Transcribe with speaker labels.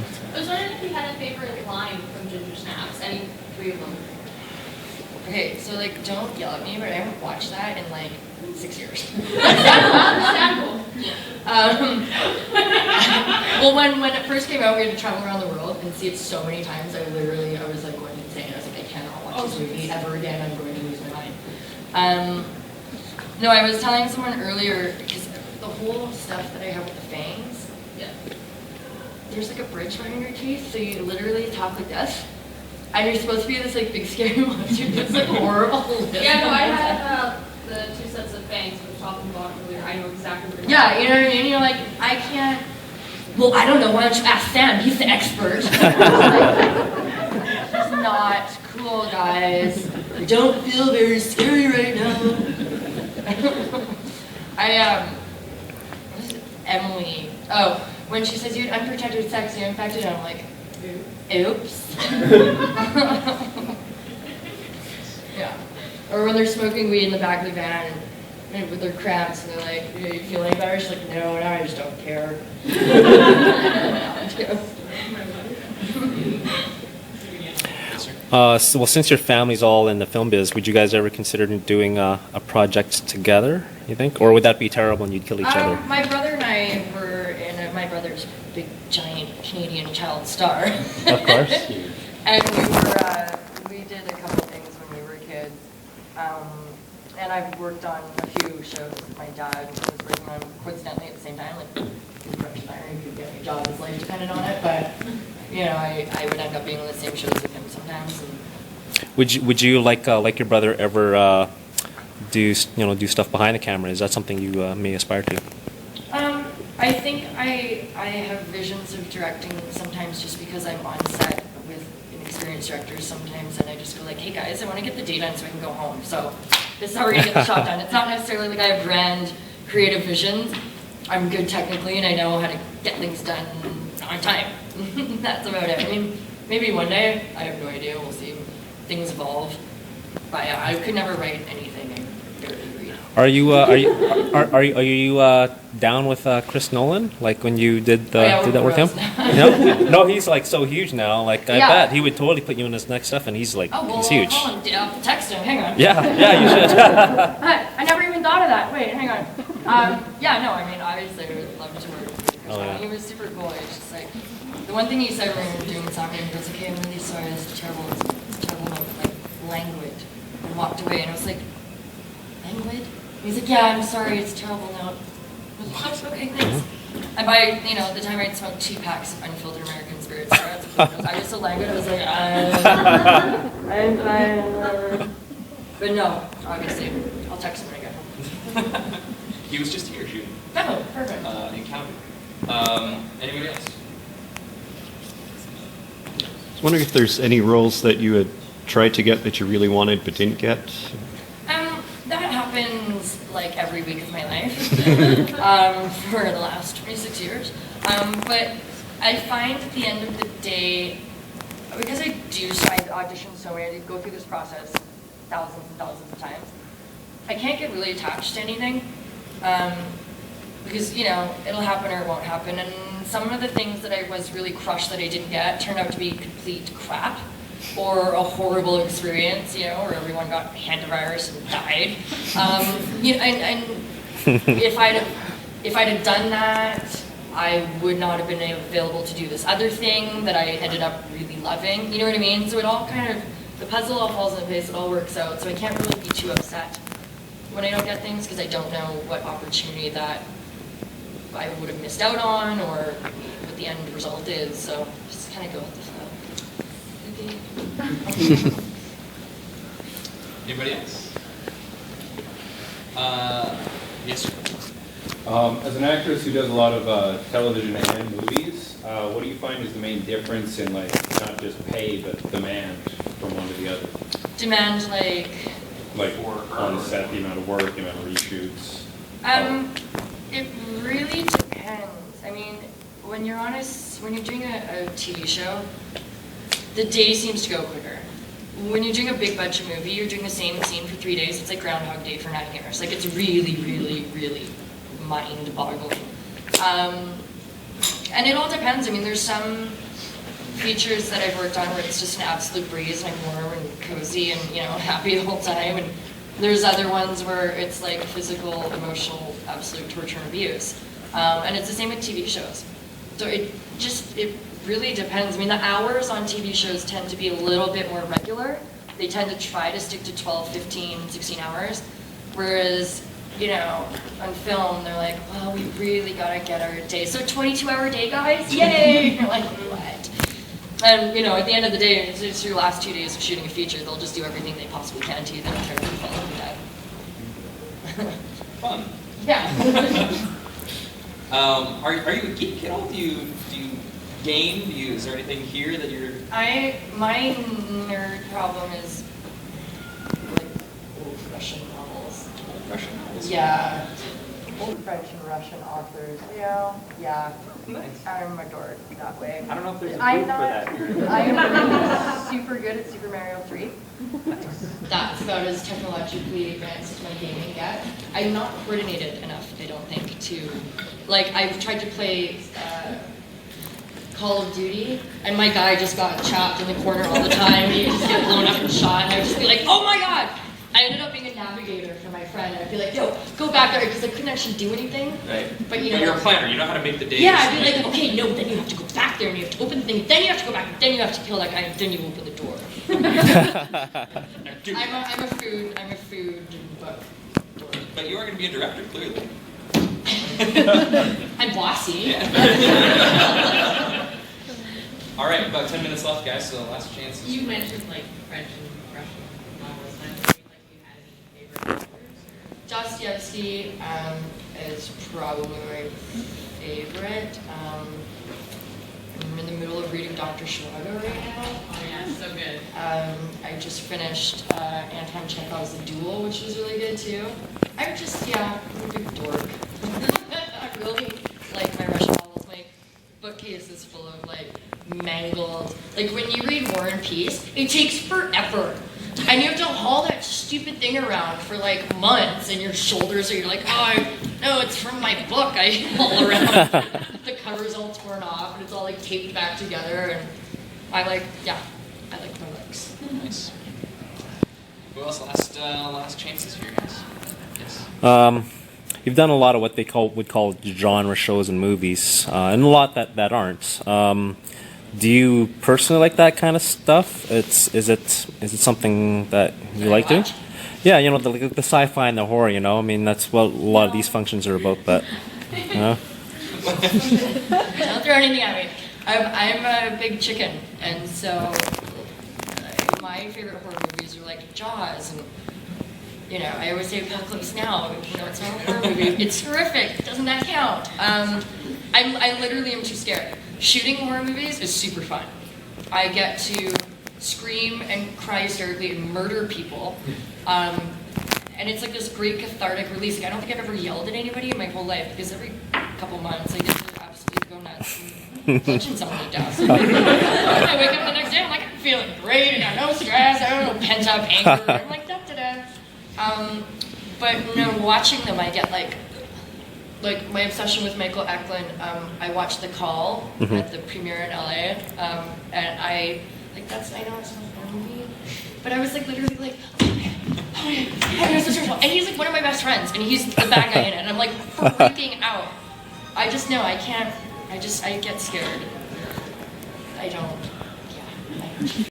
Speaker 1: I was wondering if you had a favorite line from Ginger Snaps, any three of them.
Speaker 2: Okay, so like, don't yell at me, but I haven't watched that in like 6 years.
Speaker 1: Understandable.
Speaker 2: Well, when it first came out, we had to travel around the world and see it so many times. I was like going insane. I was like, I cannot watch this movie ever again. I'm going to lose my mind. No, I was telling someone earlier, because the whole stuff that I have with the fangs,
Speaker 1: Yeah.
Speaker 2: there's like a bridge behind your teeth, so you literally talk like this. And you're supposed to be this like big scary monster that's like horrible.
Speaker 1: Yeah, no, I had the two sets of fangs with top and bottom earlier. I know exactly what you're
Speaker 2: Yeah, you know what I mean? You're like, I can't. Well, I don't know. Why don't you ask Sam? He's the expert. It's not cool, guys. I don't feel very scary right now. Emily. Oh, when she says you had unprotected sex, you're infected, I'm like, oops. Yeah. Or when they're smoking weed in the back of the van and with their cramps and they're like, "Are you feeling better?" She's like, no, I just don't care.
Speaker 3: Well, since your family's all in the film biz, would you guys ever consider doing a project together, you think? Or would that be terrible and you'd kill each other?
Speaker 2: My brother and I were in my brother's big, giant Canadian child star.
Speaker 3: Of course.
Speaker 2: And we did a couple things when we were kids. And I've worked on a few shows that my dad was working on coincidentally at the same time. Like, he's a production designer, he could get me a job, his life depended on it. But, you know, I would end up being on the same shows with him sometimes. And
Speaker 3: Would you like your brother ever do stuff behind the camera? Is that something you may aspire to?
Speaker 2: I think I have visions of directing sometimes just because I'm on set with inexperienced directors sometimes, and I just go like, hey guys, I want to get the day done so I can go home. So this is how we're going to get the shot done. It's not necessarily like I have grand creative visions. I'm good technically, and I know how to get things done on time. That's about it. I mean, maybe one day. I have no idea. We'll see. Things evolve. But I could never write anything I barely read.
Speaker 3: Are you down with Chris Nolan? Like when you did
Speaker 2: Yeah,
Speaker 3: did that with him? No, he's like so huge now. Like I
Speaker 2: Yeah.
Speaker 3: bet he would totally put you in his next stuff, and he's like
Speaker 2: Oh, well,
Speaker 3: he's huge.
Speaker 2: hold on. I'll text him. Hang on.
Speaker 3: Yeah, you should.
Speaker 2: I never even thought of that. Wait, hang on. Yeah, no, I mean, obviously, I would love to work with Chris.
Speaker 3: Oh, yeah.
Speaker 2: He was super cool. It's just like, the one thing he said when we were doing something, he goes, okay, I'm really sorry, it's terrible note, like, languid. And walked away, and I was like, languid? He's like, yeah, I'm sorry, it's a terrible note. I was like, "Oh, okay, thanks. And by, the time I'd smoked 2 packs of unfiltered American spirits, I was so languid, I was like, I'm fine. But no, obviously, I'll text him when I get home.
Speaker 4: He was just here shooting.
Speaker 2: Oh, perfect.
Speaker 4: In Calgary. Anybody else?
Speaker 5: I was wondering if there's any roles that you had tried to get that you really wanted but didn't get.
Speaker 2: That happens like every week of my life for the last 26 years. But I find at the end of the day, because I audition so many, I go through this process thousands and thousands of times, I can't get really attached to anything because, it'll happen or it won't happen. And some of the things that I was really crushed that I didn't get turned out to be complete crap or a horrible experience, where everyone got hantavirus and died. And if I'd have done that, I would not have been available to do this other thing that I ended up really loving. You know what I mean? So it all kind of, the puzzle all falls into place, it all works out. So I can't really be too upset when I don't get things because I don't know what opportunity that I would have missed out on or what the end result is. So just kind of go with the flow.
Speaker 4: Anybody else? Yes, sir.
Speaker 6: As an actress who does a lot of television and movies, what do you find is the main difference in not just pay but demand from one to the other?
Speaker 2: Demand like
Speaker 6: on the set, the amount of work, the amount of reshoots.
Speaker 2: It really depends. I mean, when you're doing a TV show, the day seems to go quicker. When you're doing a big budget movie, you're doing the same scene for 3 days. It's like Groundhog Day for 9 years. Like it's really, really, really mind-boggling. And it all depends. I mean, there's some features that I've worked on where it's just an absolute breeze and I'm warm and cozy and, you know, happy the whole time. And there's other ones where it's like physical, emotional, absolute torture and abuse. And it's the same with TV shows. So it really depends. I mean, the hours on TV shows tend to be a little bit more regular. They tend to try to stick to 12, 15, 16 hours. Whereas, you know, on film, they're like, well, we really gotta get our day. So 22-hour day, guys, yay! You're like, what? And, you know, at the end of the day, it's your last 2 days of shooting a feature. They'll just do everything they possibly can to you. They don't care if you fall over dead.
Speaker 4: Fun.
Speaker 2: Yeah.
Speaker 4: Are you a geek at all? Do you game? Is there anything here that you're?
Speaker 2: My nerd problem is like old Russian novels.
Speaker 4: Russian novels?
Speaker 2: Yeah. Old French and Russian authors. Yeah.
Speaker 4: Nice.
Speaker 2: I'm a dork that way.
Speaker 7: I don't know if there's a
Speaker 2: I'm
Speaker 7: proof for
Speaker 2: not.
Speaker 7: that.
Speaker 2: I'm super good at Super Mario 3. That's about as technologically advanced as my gaming get. I'm not coordinated enough, I don't think, to like I've tried to play Call of Duty, and my guy just got chopped in the corner all the time. He'd just get blown up and shot, and I would just be like, oh my god! I ended up being a navigator for my friend, and I'd be like, yo, go back there, because I couldn't actually do anything.
Speaker 4: Right.
Speaker 2: But you know,
Speaker 4: you're a planner. You know how to make the days.
Speaker 2: yeah, I'd be like, okay, no, then you have to go back there, and you have to open the thing, then you have to go back, then you have to kill that guy, and then you open the door. I'm a food book dork.
Speaker 4: But you are going to be a director, clearly.
Speaker 2: I'm bossy.
Speaker 4: Yeah. All right, about 10 minutes left, guys. So last chance.
Speaker 1: You mentioned like French and Russian novels. I'm wondering, like, you had any favorite authors?
Speaker 2: Dostoevsky is probably my favorite. I'm in the middle of reading Dr. Zhivago right now.
Speaker 1: Oh yeah, so good.
Speaker 2: I just finished Anton Chekhov's The Duel, which was really good too. I'm a big dork. I really like my Russian novels. My bookcase is full of like mangled, like when you read War and Peace, it takes forever. And you have to haul that stupid thing around for like months, and your shoulders are, you're like, oh, no, it's from my book. I haul around. The cover's all torn off, and it's all like taped back together. And I like my books.
Speaker 4: Nice. Who else? Last chances here, guys. Yes.
Speaker 3: You've done a lot of what they would call genre shows and movies, and a lot that aren't. Do you personally like that kind of stuff? Is it something that you like doing? Yeah, you know, the sci-fi and the horror. You know, I mean, that's what a lot of these functions are about. But you know,
Speaker 2: don't throw anything at me. I'm a big chicken, and so my favorite horror movies are like Jaws, and you know, I always say Apocalypse Now. You know, it's not a horror movie. It's horrific. Doesn't that count? I literally am too scared. Shooting horror movies is super fun. I get to scream and cry hysterically and murder people. And it's like this great cathartic release. Like, I don't think I've ever yelled at anybody in my whole life, because every couple months I get to absolutely go nuts and punching someone to death. I wake up the next day, I'm like, I'm feeling great, I got no stress, I don't know, pent up anger. I'm like, da-da-da. But no, watching them, I get like my obsession with Michael Eklund. I watched The Call at the premiere in LA, and I know it's not a movie, but I was like literally like, and he's like one of my best friends, and he's the bad guy in it, and I'm like freaking out. I just know I can't. I get scared. I don't. Yeah.